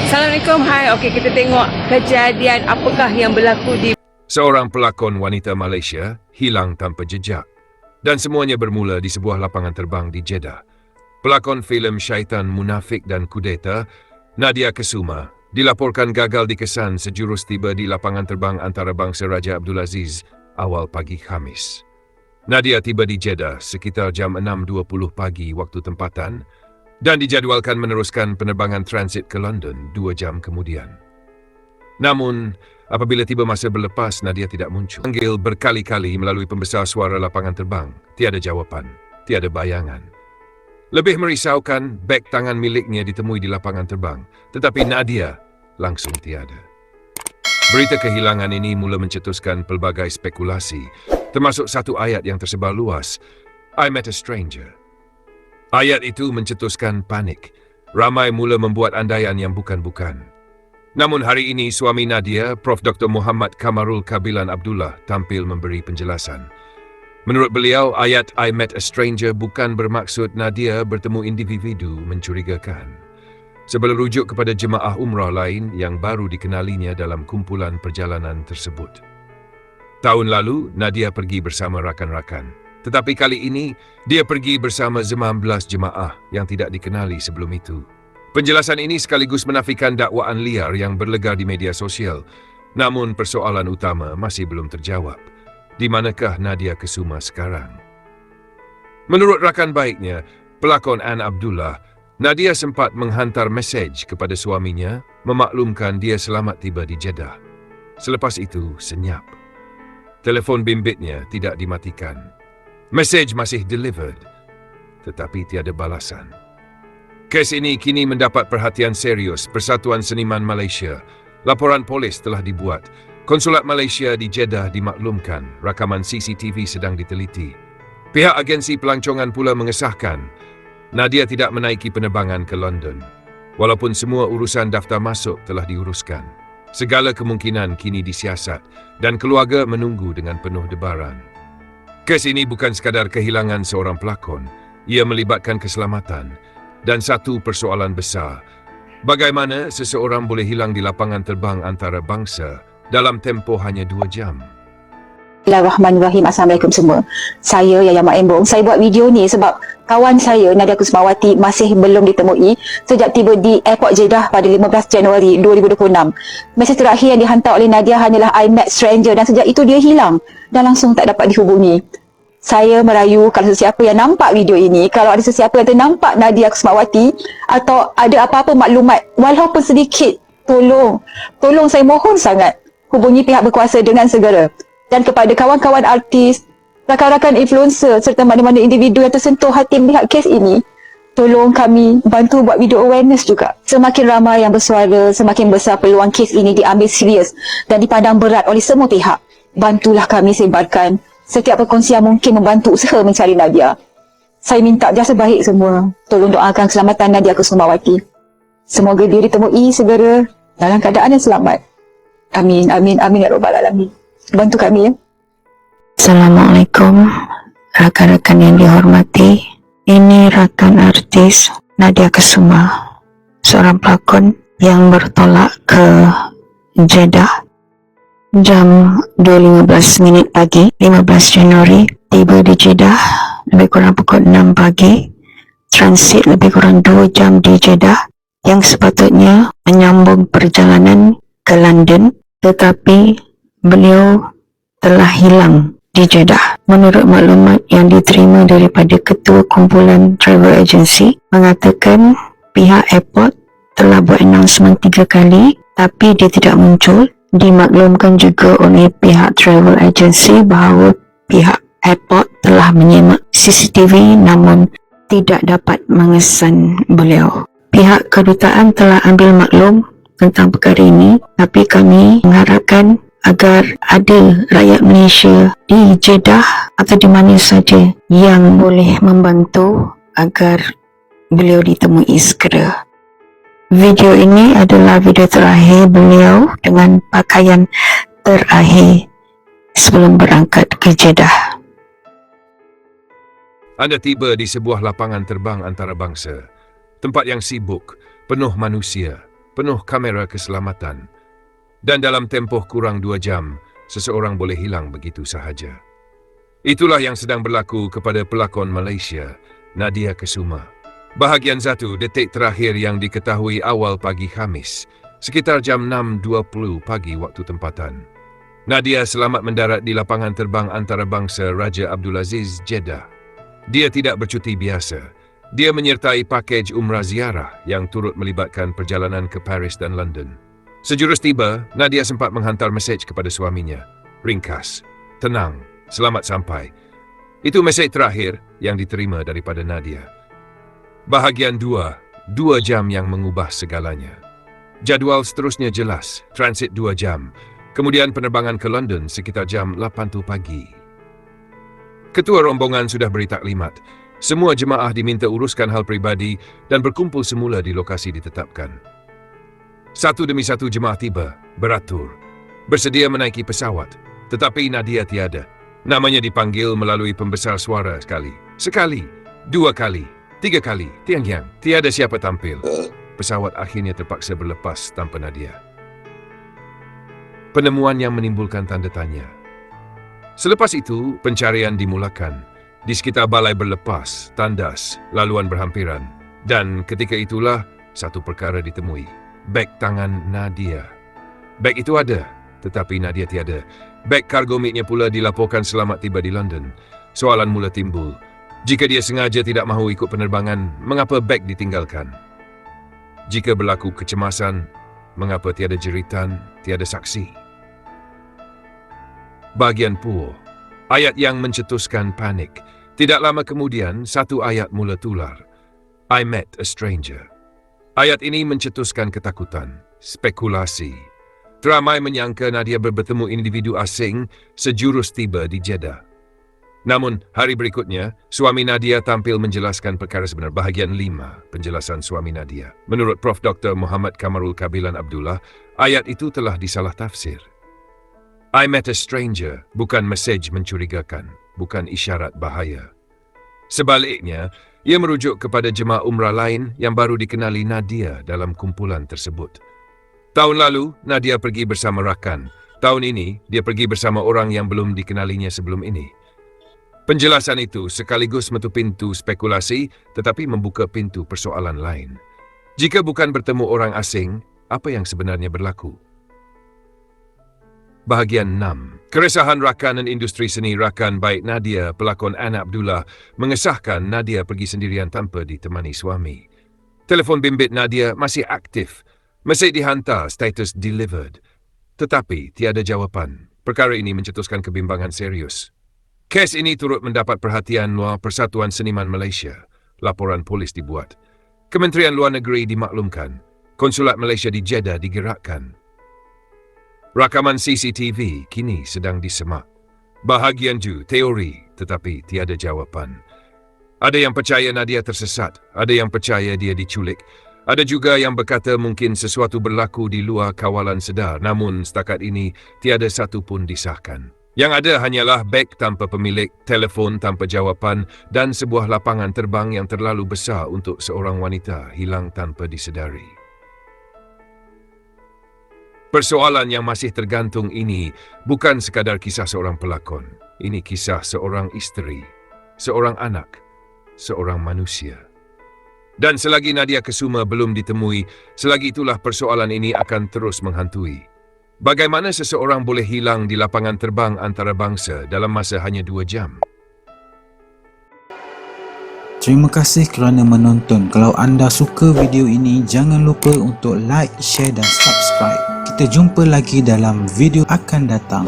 Assalamualaikum, hai. Okey, kita tengok kejadian apakah yang berlaku di... Seorang pelakon wanita Malaysia hilang tanpa jejak dan semuanya bermula di sebuah lapangan terbang di Jeddah. Pelakon filem Syaitan Munafik dan Kudeta, Nadia Kesuma, dilaporkan gagal dikesan sejurus tiba di lapangan terbang antarabangsa Raja Abdulaziz awal pagi Khamis. Nadia tiba di Jeddah sekitar jam 6.20 pagi waktu tempatan dan dijadualkan meneruskan penerbangan transit ke London 2 jam kemudian. Namun, apabila tiba masa berlepas, Nadia tidak muncul. Panggil berkali-kali melalui pembesar suara lapangan terbang. Tiada jawapan, tiada bayangan. Lebih merisaukan, beg tangan miliknya ditemui di lapangan terbang. Tetapi Nadia langsung tiada. Berita kehilangan ini mula mencetuskan pelbagai spekulasi, termasuk satu ayat yang tersebar luas. I met a stranger. Ayat itu mencetuskan panik. Ramai mula membuat andaian yang bukan-bukan. Namun hari ini suami Nadia, Prof. Dr. Muhammad Kamarul Kabilan Abdullah tampil memberi penjelasan. Menurut beliau, ayat I met a stranger bukan bermaksud Nadia bertemu individu mencurigakan. Sebelum rujuk kepada jemaah umrah lain yang baru dikenalinya dalam kumpulan perjalanan tersebut. Tahun lalu, Nadia pergi bersama rakan-rakan. Tetapi kali ini, dia pergi bersama 19 jemaah yang tidak dikenali sebelum itu. Penjelasan ini sekaligus menafikan dakwaan liar yang berlegar di media sosial. Namun persoalan utama masih belum terjawab. Di manakah Nadia Kesuma sekarang? Menurut rakan baiknya, pelakon Anne Abdullah, Nadia sempat menghantar mesej kepada suaminya memaklumkan dia selamat tiba di Jeddah. Selepas itu, senyap. Telefon bimbitnya tidak dimatikan. Mesej masih delivered, tetapi tiada balasan. Kes ini kini mendapat perhatian serius Persatuan Seniman Malaysia. Laporan polis telah dibuat. Konsulat Malaysia di Jeddah dimaklumkan. Rakaman CCTV sedang diteliti. Pihak agensi pelancongan pula mengesahkan Nadia tidak menaiki penerbangan ke London. Walaupun semua urusan daftar masuk telah diuruskan. Segala kemungkinan kini disiasat dan keluarga menunggu dengan penuh debaran. Kes ini bukan sekadar kehilangan seorang pelakon. Ia melibatkan keselamatan dan satu persoalan besar. Bagaimana seseorang boleh hilang di lapangan terbang antarabangsa dalam tempoh hanya 2 jam? Bismillahirrahmanirrahim. Assalamualaikum semua. Saya Yaya Mak Embong. Saya buat video ni sebab kawan saya Nadia Kusumawati masih belum ditemui sejak tiba di Airport Jeddah pada 15 Januari 2026. Mesej terakhir yang dihantar oleh Nadia hanyalah I met stranger dan sejak itu dia hilang dan langsung tak dapat dihubungi. Saya merayu kalau sesiapa yang nampak video ini, kalau ada sesiapa yang ternampak Nadia Kusumawati atau ada apa-apa maklumat walaupun sedikit, tolong saya mohon sangat hubungi pihak berkuasa dengan segera. Dan kepada kawan-kawan artis, rakan-rakan influencer serta mana-mana individu yang tersentuh hati melihat kes ini, tolong kami bantu buat video awareness juga. Semakin ramai yang bersuara, semakin besar peluang kes ini diambil serius dan dipandang berat oleh semua pihak. Bantulah kami sebarkan setiap perkongsian mungkin membantu usaha mencari Nadia. Saya minta jasa baik semua. Tolong doakan keselamatan Nadia Kusumawati. Semoga dia ditemui segera dalam keadaan yang selamat. Amin, amin, amin ya rabbal alamin. Bantu kami ya. Assalamualaikum rakan-rakan yang dihormati. Ini rakan artis Nadia Kesuma, seorang pelakon yang bertolak ke Jeddah jam 2.15 pagi 15 Januari. Tiba di Jeddah lebih kurang pukul 6 pagi. Transit lebih kurang 2 jam di Jeddah yang sepatutnya menyambung perjalanan ke London, tetapi beliau telah hilang di Jeddah. Menurut maklumat yang diterima daripada Ketua Kumpulan Travel Agency mengatakan pihak airport telah buat announcement 3 kali tapi dia tidak muncul. Dimaklumkan juga oleh pihak travel agency bahawa pihak airport telah menyemak CCTV namun tidak dapat mengesan beliau. Pihak kedutaan telah ambil maklum tentang perkara ini, tapi kami mengharapkan agar ada rakyat Malaysia di Jeddah atau di mana saja yang boleh membantu agar beliau ditemui segera. Video ini adalah video terakhir beliau dengan pakaian terakhir sebelum berangkat ke Jeddah. Anda tiba di sebuah lapangan terbang antarabangsa, tempat yang sibuk, penuh manusia, penuh kamera keselamatan. Dan dalam tempoh kurang 2 jam, seseorang boleh hilang begitu sahaja. Itulah yang sedang berlaku kepada pelakon Malaysia, Nadia Kesuma. Bahagian 1 detik terakhir yang diketahui awal pagi Khamis, sekitar jam 6.20 pagi waktu tempatan. Nadia selamat mendarat di lapangan terbang antarabangsa Raja Abdulaziz, Jeddah. Dia tidak bercuti biasa. Dia menyertai pakej umrah ziarah yang turut melibatkan perjalanan ke Paris dan London. Sejurus tiba, Nadia sempat menghantar mesej kepada suaminya. Ringkas, tenang, selamat sampai. Itu mesej terakhir yang diterima daripada Nadia. Bahagian 2 jam yang mengubah segalanya. Jadual seterusnya jelas, transit 2 jam. Kemudian penerbangan ke London sekitar jam 8 pagi. Ketua rombongan sudah beri taklimat. Semua jemaah diminta uruskan hal peribadi dan berkumpul semula di lokasi ditetapkan. Satu demi satu jemaah tiba, beratur, bersedia menaiki pesawat. Tetapi Nadia tiada. Namanya dipanggil melalui pembesar suara sekali, 2 kali, 3 kali, tiang-tiang. Tiada siapa tampil. Pesawat akhirnya terpaksa berlepas tanpa Nadia. Penemuan yang menimbulkan tanda tanya. Selepas itu, pencarian dimulakan. Di sekitar balai berlepas, tandas, laluan berhampiran. Dan ketika itulah, satu perkara ditemui. Beg tangan Nadia. Beg itu ada, tetapi Nadia tiada. Beg kargo miknya pula dilaporkan selamat tiba di London. Soalan mula timbul. Jika dia sengaja tidak mahu ikut penerbangan, mengapa beg ditinggalkan? Jika berlaku kecemasan, mengapa tiada jeritan, tiada saksi? Bahagian puo, ayat yang mencetuskan panik. Tidak lama kemudian, satu ayat mula tular. I met a stranger. Ayat ini mencetuskan ketakutan, spekulasi. Teramai menyangka Nadia bertemu individu asing sejurus tiba di Jeddah. Namun, hari berikutnya, suami Nadia tampil menjelaskan perkara sebenar. Bahagian 5, penjelasan suami Nadia. Menurut Prof. Dr. Muhammad Kamarul Kabilan Abdullah, ayat itu telah disalah tafsir. I met a stranger bukan mesej mencurigakan, bukan isyarat bahaya. Sebaliknya, ia merujuk kepada jemaah umrah lain yang baru dikenali Nadia dalam kumpulan tersebut. Tahun lalu, Nadia pergi bersama rakan. Tahun ini, dia pergi bersama orang yang belum dikenalinya sebelum ini. Penjelasan itu sekaligus menutup pintu spekulasi tetapi membuka pintu persoalan lain. Jika bukan bertemu orang asing, apa yang sebenarnya berlaku? Bahagian 6. Keresahan rakan dan industri seni rakan baik Nadia, pelakon Anna Abdullah, mengesahkan Nadia pergi sendirian tanpa ditemani suami. Telefon bimbit Nadia masih aktif. Mesej dihantar, status delivered. Tetapi tiada jawapan. Perkara ini mencetuskan kebimbangan serius. Kes ini turut mendapat perhatian luar Persatuan Seniman Malaysia. Laporan polis dibuat. Kementerian Luar Negeri dimaklumkan. Konsulat Malaysia di Jeddah digerakkan. Rakaman CCTV kini sedang disemak. Bahagian 2, teori tetapi tiada jawapan. Ada yang percaya Nadia tersesat, ada yang percaya dia diculik. Ada juga yang berkata mungkin sesuatu berlaku di luar kawalan sedar, namun setakat ini tiada satu pun disahkan. Yang ada hanyalah beg tanpa pemilik, telefon tanpa jawapan dan sebuah lapangan terbang yang terlalu besar untuk seorang wanita hilang tanpa disedari. Persoalan yang masih tergantung ini bukan sekadar kisah seorang pelakon. Ini kisah seorang isteri, seorang anak, seorang manusia. Dan selagi Nadia Kesuma belum ditemui, selagi itulah persoalan ini akan terus menghantui. Bagaimana seseorang boleh hilang di lapangan terbang antarabangsa dalam masa hanya 2 jam? Terima kasih kerana menonton. Kalau anda suka video ini, jangan lupa untuk like, share dan subscribe. Kita jumpa lagi dalam video akan datang.